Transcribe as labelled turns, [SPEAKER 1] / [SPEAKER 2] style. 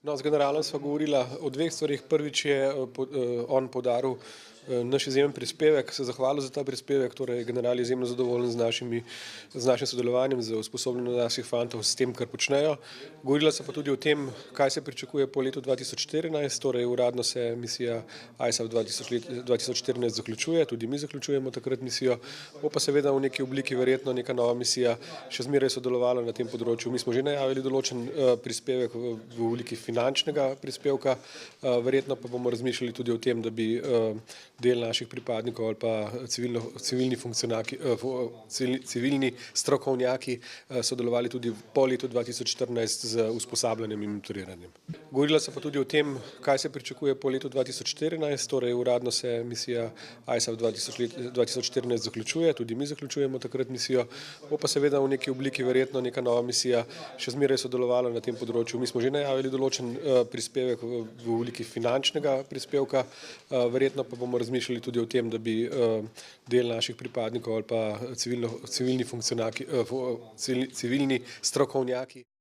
[SPEAKER 1] No, z generalom sva govorila o dveh stvareh. Prvič je on poudaril naš izjemen prispevek, se zahvalil za ta prispevek, torej general je izjemno zadovoljen z našim sodelovanjem, z usposobljenjem naših fantov, s tem, kar počnejo. Govorila sva pa tudi o tem, kaj se pričakuje po letu 2014, torej uradno se misija ISAF 2014 zaključuje, tudi mi zaključujemo takrat misijo, bo pa seveda v neki obliki verjetno neka nova misija še zmeraj sodelovala na tem področju. Mi smo že najavili določen prispevek v obliki finančnega prispevka, verjetno pa bomo razmišljali tudi o tem, da bi del naših pripadnikov ali pa civilni strokovnjaki sodelovali tudi po letu 2014 z usposabljanjem in mentoriranjem. Govorila sva pa tudi o tem, kaj se pričakuje po letu 2014, torej uradno se misija ISAF 2014 zaključuje, tudi mi zaključujemo takrat misijo, bo pa seveda v neki obliki verjetno neka nova misija še zmeraj sodelovala na tem področju. Mi smo že najavili določen prispevek v obliki finančnega prispevka, verjetno pa bomo razmišljali tudi o tem, da bi del naših pripadnikov ali pa civilni strokovnjaki